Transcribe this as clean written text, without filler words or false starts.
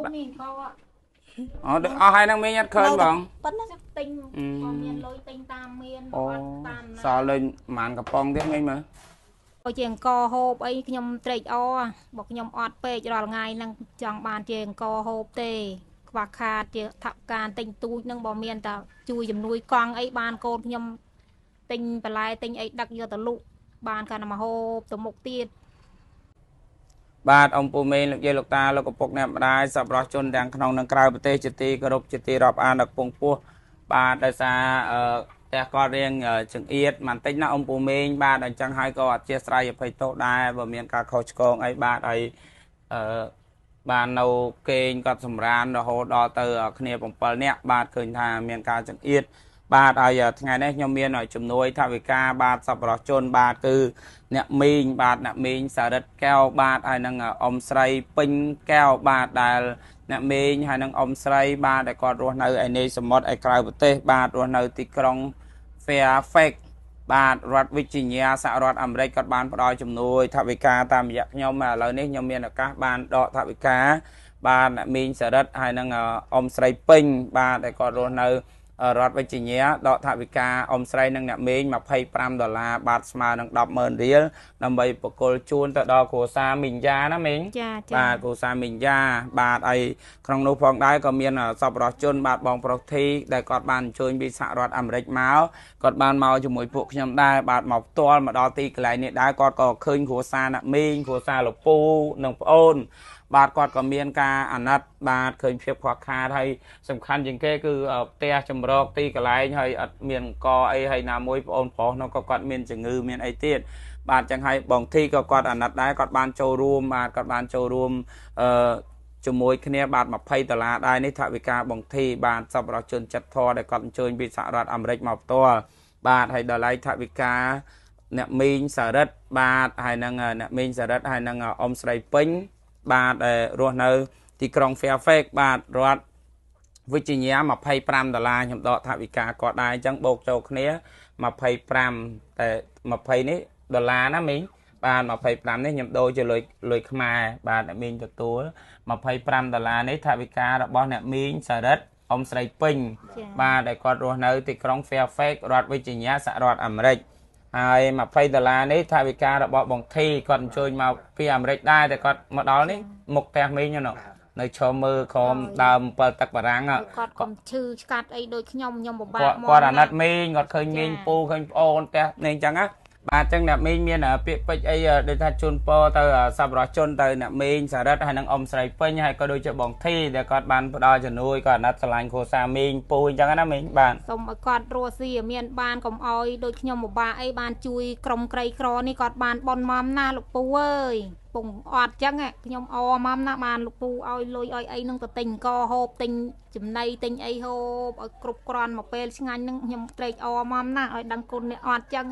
cô mình có hai năng miên nhát khơi bằng tinh còn miên lôi tinh tam miên tam sao lên màn cặp bông thế ngay mà có chuyện co hộp ấy nhom trệ o bọc nhom ọt pe cho ngày năng chẳng bàn chuyện co hộp tê và khá chuyện thạo can tinh tu nâng bỏ miên ta chui dùm nuôi con ấy ban cô nhom tinh bà lai tinh ấy đặc giờ tờ lụ ban cả mà hộp tờ mục tiếtបាទអំពូមេលោកយាយលោកតាលោកកពុកអ្នកម្ដាយសប្បុរសជនទាំងក្នុងនិងក្រៅប្រទេសជាទីគោរពជាទីរាប់អានដល់ពងពោះបាទដោយសារផ្ទះគាត់រៀងចង្អៀតបន្តិចណាអំពូមេបាទអញ្ចឹងហើយក៏អធិស្ឋានអភ័យទោសដែរបើមានការខុសឆ្គងអីបាទហើយបាននៅគេងគាត់សម្រានរហូតដល់ទៅគ្នា7នាក់បាទឃើញថាមានការចង្អៀតបាទហើយថ្ងៃនេះខ្ញុំមានជំនួយថវិកាបាទសប្បុរសជនបាទគឺអ្នកមីងបាទអ្នកមីងសារ៉ិតកែវបាទហើយនឹងអ៊ំស្រីពេញកែវបាទដែលអ្នកមីងហើយនឹងអ៊ំស្រីបាទដែលគាត់រស់នៅឯនេសមុទ្រឯក្រៅប្រទេសបាទរស់នៅទីក្រុង Fairfax បាទរដ្ឋវិជ្ជាសហរដ្ឋអាមេរិកគាត់បានផ្ដល់ជំនួយថវិកាតាមរយៈខ្ញុំឥឡូវនេះខ្ញុំមានឱកាសបានដកថវិកាបាទអ្នកមីងសារ៉ិតហើយនឹងអ៊ំស្រីពេញបាទដែលគាត់រស់នៅរដ្ឋវិជ្ជាដកថវិកាអ៊ំស្រីនិងអ្នកមីង$25បាទស្មើនឹង100000រៀលដើម្បីបកគលជូនទៅដល់គ្រួសារមីងយ៉ាណាមីងបាទគ្រួសារមីងយ៉ាបាទហើយក្នុងនោះផងដែរក៏មានសប្បុរសជនបាទបងប្រុសធីដែលគាត់បានអញ្ជើញពីសហរដ្ឋអាមេរិកមកគាត់បានមកជាមួយពួកខ្ញុំដែរបាទមកផ្ទាល់មកដល់ទីកន្លែងនេះដែរគាត់ក៏ឃើញគ្រួសារអ្នកមីងគ្រួសារលោកពូនិងប្អូនបាទគាត់ក៏មានការអាណិតបាទឃើញភាពខ្វះខាតហើយសំខាន់ជាងគេគឺផ្ទះចម្រោកទីកន្លែងហើយអត់មានកអីហើយណាមួយបងប្អូននោះក៏គាត់មានជំងឺមានអីទៀតបាទចឹងហើយបងធីក៏គាត់អាណិតដែរគាត់បានចូលរួមបាទគាត់បានចូលរួមជាមួយគ្នាបាទ$20ដែរនេះថវិកាបងធីបាទសប្បុរសជនចិត្តធរដែលគាត់អញ្ជើញពីសហរដ្ឋអាមេរិកមកផ្ទាល់បាទហើយដល់ឡៃថវិកាអ្នកមីងសារ៉ិតបាទហើយនឹងអ្នកមីងសារ៉ិតហើយនឹងអ៊ំស្រីពេញបាទរស់នៅទីក្រុង Fairfax បាទរដ្ឋវិជ្ជា$25ខ្ញុំដកថវិកាគាត់ដែរអញ្ចឹងបូកចូលគ្នា25តែ20នេះដុល្លារណាមីងបាទ25នេះខ្ញុំដូរជាលុយខ្មែរបាទអ្នកមីងទទួល$25នេះថវិការបស់អ្នកមីងសារ៉ិតអ៊ំស្រីពេញបាទដែលគាត់រស់នៅទីក្រុង Fairfax រដ្ឋវិជ្ជាសហរដ្ឋអាមេរិកហើយ$20នេះថវិការបស់បងធីគាត់អញ្ជើញមកពីអាមេរិកដែរតែគាត់មកដល់នេះមុខផ្ទះមីងនៅឈរមើលក្រុមដើម7ទឹកបារាំងគាត់កុំឈឺស្កាត់អីដូចខ្ញុំពិបាកមកគាត់អាណិតមីងគាត់ឃើញមីងពូឃើញប្អូនផ្ទះនេះអញ្ចឹងណាបាទអញ្ចឹងអ្នកមីងមានពាក្យពេចន៍អីដូចថាជូនពរទៅសប្បុរសជនទៅអ្នកមីងសារ៉ិតហើយនឹងអ៊ំស្រីពេញហើយក៏ដូចជាបងធីដែលគាត់បានផ្ដល់ជំនួយក៏អាណិតស្រឡាញ់គ្រួសារមីងពូអញ្ចឹងណាមីងបាទសូមឲ្យគាត់រស់ស៊ីមានបានកុំអោយដូចខ្ញុំពិបាកអីបានជួយក្រុមក្រីក្រនេះគាត់បានបនមមណាលោកពូអើយពងអត់ចឹងខ្ញុំអមមណាបានលោកពូឲ្យលុយឲ្យអីនឹងទៅទិញកហូបទិញចំណីទិញអីហូបឲ្យគ្រប់គ្រាន់មកពេលឆ្ងាញ់នឹងខ្ញុំត្រេកអរមមណាឲ្យដឹងគុណអ្នកអត់ចឹង